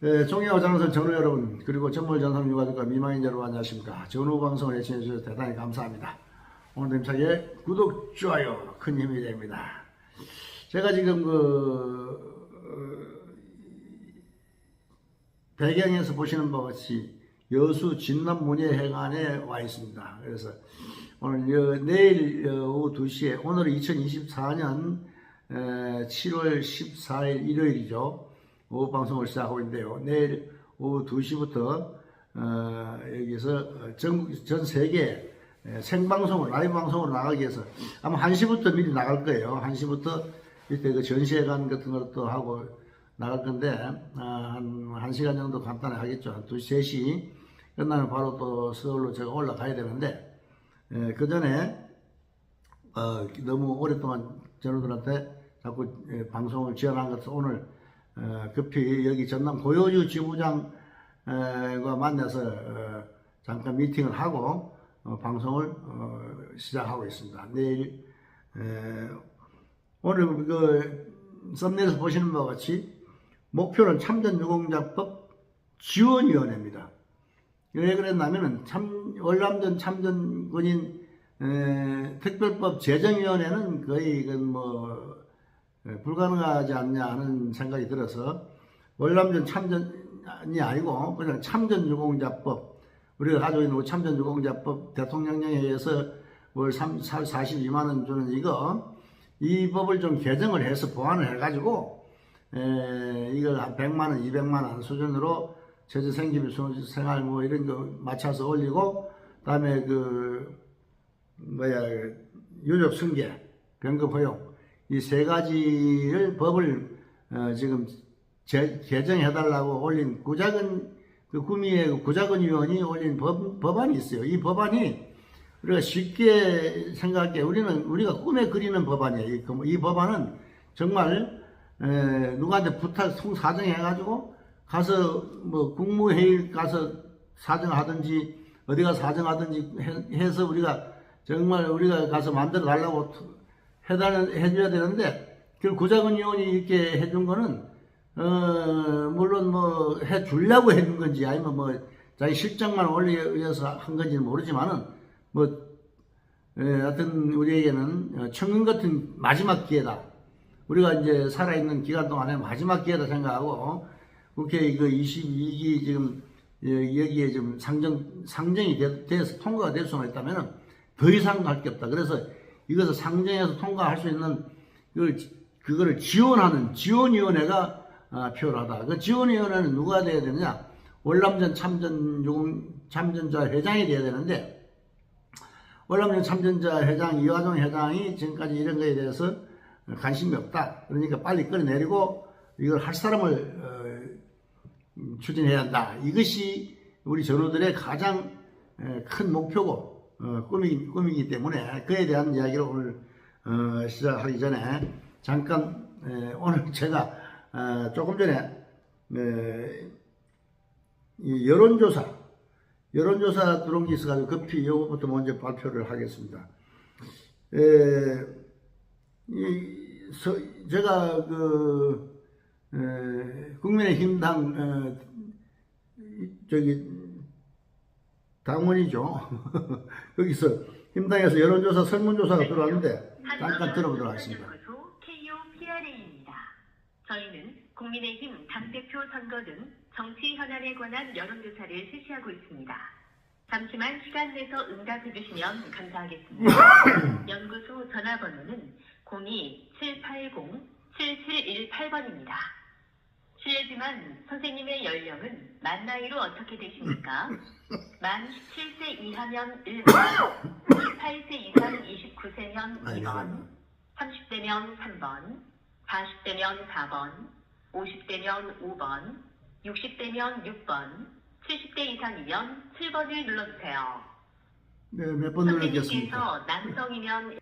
존경하고 장선 전우 여러분, 그리고 전몰 전상 유가족과 미망인 여러분 안녕하십니까. 전우 방송을 애청해 주셔서 대단히 감사합니다. 오늘도 힘차게 구독, 좋아요 큰 힘이 됩니다. 제가 지금 배경에서 보시는 바와 같이 여수 진남문예회관에 와 있습니다. 그래서 오늘 내일 오후 2시에 오늘은 2024년 7월 14일 일요일이죠. 오후 방송을 시작하고 있는데요. 내일 오후 2시부터 여기서 전 세계 생방송으로 라이브 방송으로 나가기 위해서 아마 1시부터 미리 나갈 거예요. 1시부터 이때 그 전시회관 같은 것도 하고 나갈 건데 한 1시간 정도 간단히 하겠죠. 한 2시, 3시 끝나면 바로 또 서울로 제가 올라가야 되는데 그 전에 너무 오랫동안 전우들한테 자꾸 방송을 지원한 것을 오늘 급히 여기 전남 고효주 지부장과 만나서 잠깐 미팅을 하고 방송을 시작하고 있습니다. 내일 오늘 그 썸네일에서 보시는 바와 같이 목표는 참전유공자법 지원위원회입니다. 왜 그랬냐면은 월남전 참전군인 특별법 제정위원회는 거의 불가능하지 않냐 하는 생각이 들어서 월남전 참전이 아니고 그냥 참전유공자법, 우리가 가지고 있는 참전유공자법 대통령령에 의해서 월 42만원 주는 이 법을 좀 개정을 해서 보완을 해가지고 이걸 한 100만원, 200만원 수준으로 최저생계비, 생활 이런 거 맞춰서 올리고, 그다음에 유족승계, 병급허용 이 세 가지를 법을 지금 개정해달라고 올린 구미의 구자근 의원이 올린 법안이 있어요. 이 법안이 우리가 쉽게 생각해 우리가 꿈에 그리는 법안이에요. 이 법안은 정말 누구한테 부탁 사정해가지고 가서 국무회의 가서 사정하든지 어디 가서 사정하든지 해서 우리가 가서 만들어 달라고 해줘야 되는데, 그 구자근 의원이 이렇게 해준 거는, 물론 해주려고 해준 건지, 아니면 자기 실적만 올리기 위해서 한 건지는 모르지만은, 하여튼 우리에게는 청년 같은 마지막 기회다. 우리가 이제 살아있는 기간 동안에 마지막 기회다 생각하고, 국회 22기 지금, 여기에 좀 상정이 돼서 통과가 될 수만 있다면은, 더 이상 할 게 없다. 그래서 이것을 상정해서 통과할 수 있는 그거를 지원하는 지원위원회가 필요하다. 그 지원위원회는 누가 돼야 되느냐? 월남전 참전자 회장이 돼야 되는데, 월남전 참전자 회장 이화종 회장이 지금까지 이런 거에 대해서 관심이 없다. 그러니까 빨리 끌어내리고 이걸 할 사람을 추진해야 한다. 이것이 우리 전우들의 가장 큰 목표고 꿈이기 때문에 그에 대한 이야기를 오늘 시작하기 전에 잠깐 오늘 제가 조금 전에 이 여론조사 들어온 게 있어가지고 급히 이것부터 먼저 발표를 하겠습니다. 제가 국민의힘당 당원이죠. 거기서 힘당에서 여론조사 설문조사가 들어왔는데 잠깐 들어보도록 하겠습니다. KOPRA입니다. 저희는 국민의힘 당대표 선거 등 정치 현안에 관한 여론조사를 실시하고 있습니다. 잠시만 시간 내서 응답해 주시면 감사하겠습니다. 연구소 전화번호는 02-780-7718번입니다. 실례지만 선생님의 연령은 만 나이로 어떻게 되십니까? 만 17세 이하면 1번, 18세 이상 29세면 2번, 30대면 3번, 40대면 4번, 50대면 5번, 60대면 6번, 70대 이상이면 7번을 눌러주세요. 네, 몇 번 눌러주겠습니까? 선생님께서 남성이면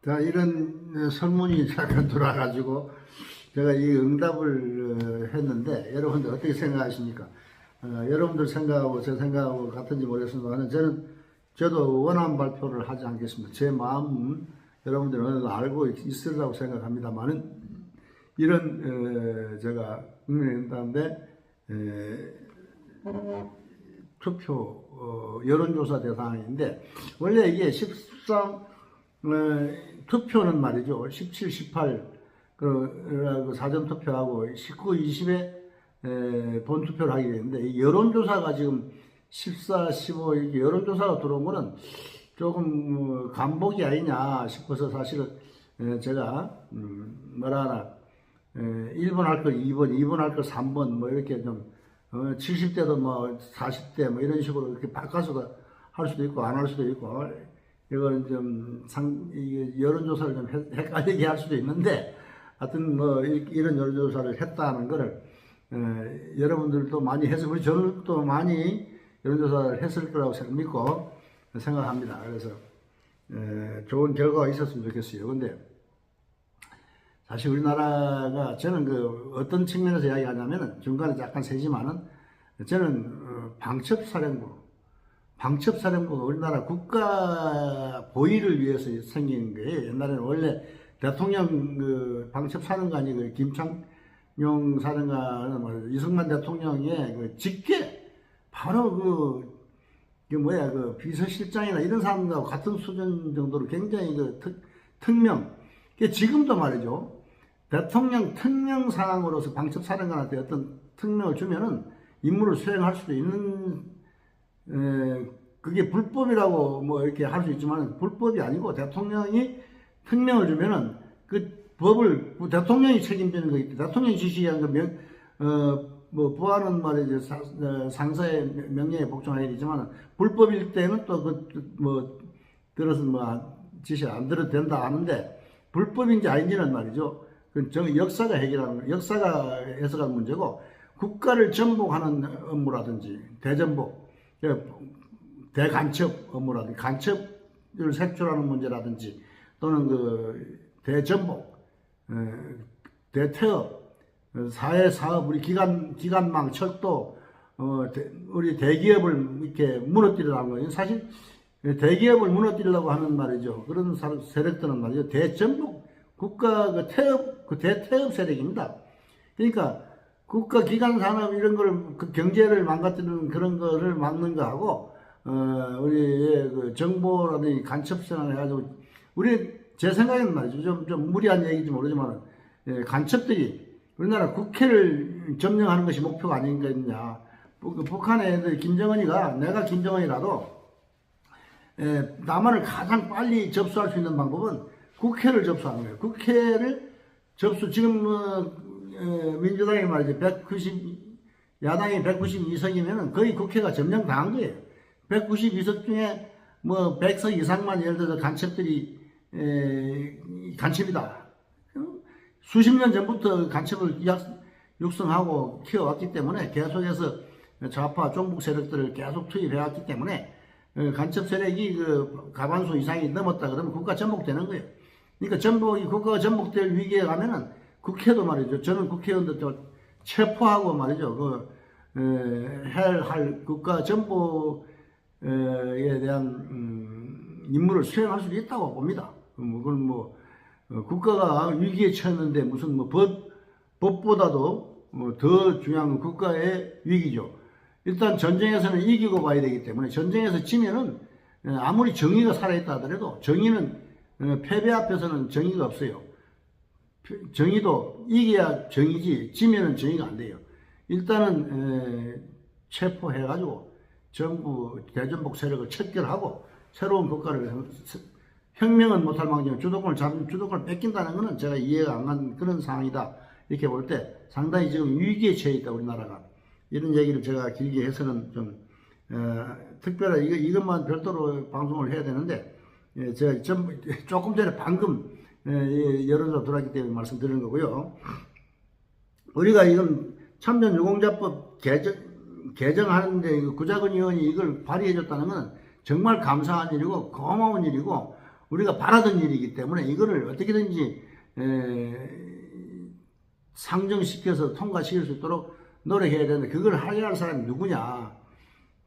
자, 이런 설문이 잠깐 들어와가지고 제가 이 응답을 했는데 여러분들 어떻게 생각하십니까? 여러분들 생각하고 제 생각하고 같은지 모르겠습니다만 저도 원한 발표를 하지 않겠습니다. 제 마음은 여러분들은 어느 정도 알고 있으리라고 생각합니다만은 이런 제가 국민의힘당인데 투표 여론조사 대상인데 원래 이게 13 투표는 말이죠. 17, 18 그 사전 투표하고 19, 20에 본 투표를 하게 되는데 이 여론조사가 지금 14, 15 이렇게 여론조사가 들어온 거는 조금 간복이 아니냐 싶어서 사실은 제가 뭐라 하나 1번 할 거 2번, 2번 할 거 3번 뭐 이렇게 좀 70대도 뭐 40대 뭐 이런 식으로 이렇게 바꿔서 할 수도 있고 안 할 수도 있고 이건 좀 이게 여론조사를 좀 헷갈리게 할 수도 있는데 하여튼 뭐 이런 여론조사를 했다는 거를 여러분들도 많이 해서 우리 저도 많이 여론조사를 했을 거라고 믿고 생각합니다. 그래서 좋은 결과가 있었으면 좋겠어요. 근데 사실 우리나라가 저는 그 어떤 측면에서 이야기하냐면은 중간에 약간 세지만은 저는 방첩사령부가 우리나라 국가 보위를 위해서 생긴 거예요. 옛날에는 원래 대통령 그 방첩사령관이 그 김창룡 사령관은 뭐 이승만 대통령의 그 직계 바로 그 비서실장이나 이런 사람들하고 같은 수준 정도로 굉장히 그 특명. 지금도 말이죠. 대통령 특명 사항으로서 방첩사령관한테 어떤 특명을 주면은 임무를 수행할 수도 있는, 그게 불법이라고 뭐 이렇게 할 수 있지만 불법이 아니고 대통령이 특명을 주면은 그 법을 대통령이 책임지는 거기 때문에 대통령이 지시한 뭐 부하는 말이죠. 상사의 명령에 복종해야 되지만 불법일 때는 또 뭐 들어서 뭐 지시 안 들어도 된다 하는데 불법인지 아닌지는 말이죠. 그 역사가 역사가 해석한 문제고 국가를 전복하는 업무라든지 대전복, 대간첩 업무라든지 간첩을 색출하는 문제라든지 또는 그 대전복, 대태업, 사회사업, 우리 기관망, 철도, 우리 대기업을 이렇게 무너뜨리라는 거예요. 사실 대기업을 무너뜨리려고 하는 말이죠. 그런 세력들은 말이죠. 대전복, 국가 대태업 세력입니다. 그러니까 국가 기관 산업 이런 걸 경제를 망가뜨리는 그런 거를 막는 거하고 우리의 그 정보라든지 간첩선을 해가지고 제 생각에는 말이죠. 좀 무리한 얘기인지 모르지만 간첩들이 우리나라 국회를 점령하는 것이 목표가 아닌가. 북한의 김정은이가 내가 김정은이라도 남한을 가장 빨리 접수할 수 있는 방법은 국회를 접수하는 거예요. 국회를 지금 민주당이 말이죠. 야당이 192석이면은 거의 국회가 점령당한 거예요. 192석 중에 뭐 100석 이상만 예를 들어서 간첩들이 간첩이다. 수십 년 전부터 간첩을 육성하고 키워왔기 때문에 계속해서 좌파 종북 세력들을 계속 투입해왔기 때문에 간첩 세력이 그 과반수 이상이 넘었다 그러면 국가 전복되는 거예요. 그러니까 국가가 전복될 위기에 가면은 국회도 말이죠. 저는 국회의원들 체포하고 말이죠. 해야 할 국가 전복에 대한 임무를 수행할 수도 있다고 봅니다. 그건 국가가 위기에 처했는데 무슨 법보다도 더 중요한 건 국가의 위기죠. 일단 전쟁에서는 이기고 봐야 되기 때문에 전쟁에서 지면은 아무리 정의가 살아있다 하더라도 정의는 패배 앞에서는 정의가 없어요. 정의도 이겨야 정의지 지면은 정의가 안 돼요. 일단은 체포해가지고 전부 대전복 세력을 척결하고 새로운 국가를 혁명은 못할 망정 주도권을 뺏긴다는 것은 제가 이해가 안 가는 그런 상황이다. 이렇게 볼 때 상당히 지금 위기에 처해 있다 우리나라가. 이런 얘기를 제가 길게 해서는 좀 특별히 이것만 별도로 방송을 해야 되는데 제가 조금 전에 방금 여론조사 들어왔기 때문에 말씀드리는 거고요. 우리가 이건 참전유공자법 개정하는데 구자근 의원이 이걸 발의해줬다는 것은 정말 감사한 일이고 고마운 일이고 우리가 바라던 일이기 때문에 이거를 어떻게든지 상정시켜서 통과시킬 수 있도록 노력해야 되는데 그걸 하게 할 사람이 누구냐?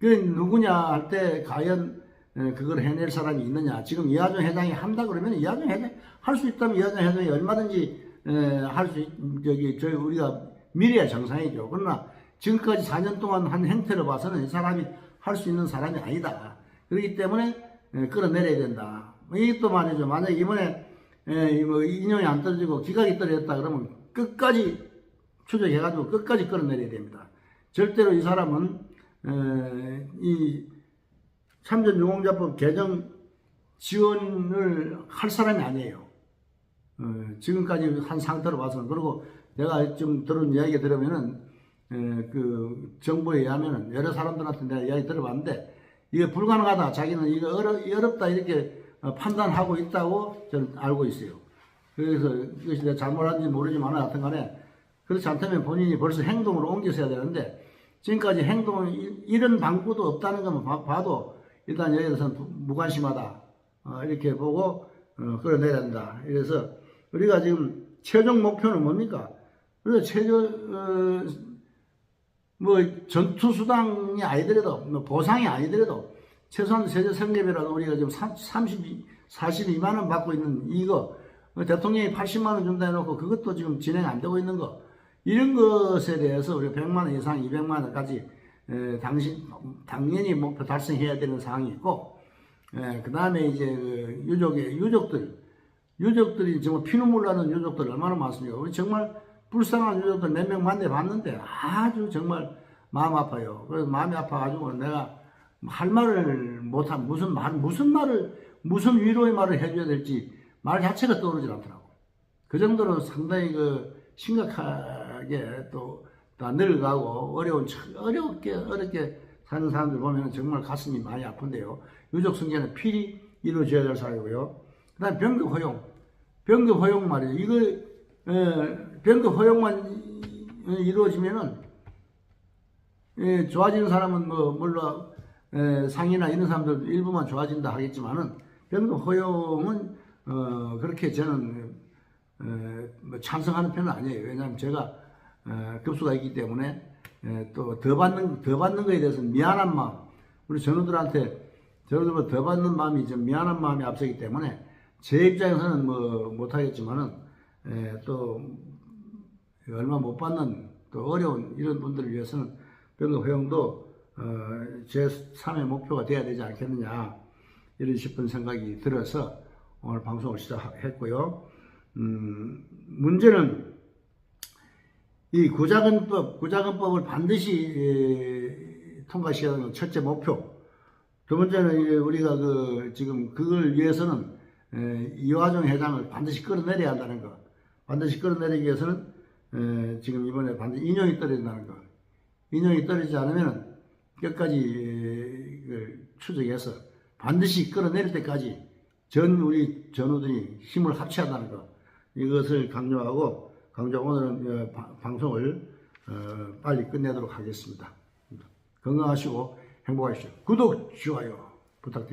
누구냐 할 때 과연 그걸 해낼 사람이 있느냐? 지금 이하정 회장이 한다 그러면 이하정 회장 할 수 있다면 이하정 회장이 얼마든지 할 수 우리가 미래야 정상이죠. 그러나 지금까지 4년 동안 한 행태를 봐서는 이 사람이 할 수 있는 사람이 아니다. 그렇기 때문에 끌어내려야 된다. 이것도 말이죠. 만약에 이번에 뭐 인연이 안 떨어지고 기각이 떨어졌다 그러면 끝까지 추적해가지고 끝까지 끌어내려야 됩니다. 절대로 이 사람은 이 참전유공자법 개정 지원을 할 사람이 아니에요. 지금까지 한 상태로 봐서는. 그리고 내가 좀 들은 이야기 들으면은 그 정부에 의하면은 여러 사람들한테 내가 이야기 들어봤는데 이게 불가능하다. 자기는 이거 어렵다 이렇게 판단하고 있다고 저는 알고 있어요. 그래서 이것이 내가 잘못한지 모르지만 하여튼 간에 그렇지 않다면 본인이 벌써 행동으로 옮겨서야 되는데 지금까지 이런 방구도 없다는 것만 봐도 일단 여기에 대해서는 무관심하다. 이렇게 보고 끌어내야 된다. 그래서 우리가 지금 최종 목표는 뭡니까? 우리가 뭐 전투수당이 아니더라도 뭐 보상이 아니더라도 최소한 세제 생계비라도 우리가 지금 42만 원 받고 있는 이거 대통령이 80만 원 준다 해놓고 그것도 지금 진행 안 되고 있는 거 이런 것에 대해서 우리가 100만 원 이상 200만 원까지 당연히 목표 달성해야 되는 상황이 있고 그 다음에 이제 그 유족들이 정말 피눈물 나는 유족들 얼마나 많습니까? 우리 정말 불쌍한 유족들 몇 명 만나봤는데 아주 정말 마음 아파요. 그래서 마음이 아파가지고 내가 할 말을 못한 무슨 위로의 말을 해줘야 될지 말 자체가 떠오르질 않더라고. 그 정도로 상당히 그 심각하게 또 늙어가고 어렵게 사는 사람들 보면 정말 가슴이 많이 아픈데요. 유족 승계는 필히 이루어져야 될 사유고요. 그 다음에 병급 허용 말이에요. 이거 병급 허용만 이루어지면은 좋아지는 사람은 뭐 물론 상이나 이런 사람들 일부만 좋아진다 하겠지만은 병급 허용은 그렇게 저는 뭐 찬성하는 편은 아니에요. 왜냐하면 제가 급수가 있기 때문에 또 더 받는 거에 대해서 미안한 마음, 우리 전우들한테 더 받는 마음이 좀 미안한 마음이 앞서기 때문에 제 입장에서는 뭐 못하겠지만은 또 얼마 못 받는 또 어려운 이런 분들을 위해서는 병급 허용도 제 3의 목표가 돼야 되지 않겠느냐 이런 싶은 생각이 들어서 오늘 방송을 시작했고요. 문제는 이 구자금법을 반드시 통과시켜야 하는 첫째 목표. 두 번째는 우리가 지금 그걸 위해서는 이화정 회장을 반드시 끌어내려야 한다는 거. 반드시 끌어내리기 위해서는 지금 이번에 반드시 인용이 떨어진다는 거. 인용이 떨어지지 않으면 끝까지 추적해서 반드시 끌어내릴 때까지 우리 전우들이 힘을 합쳐야 한다는 거. 이것을 강조하고 오늘은 방송을 빨리 끝내도록 하겠습니다. 건강하시고 행복하십시오. 구독, 좋아요 부탁드립니다.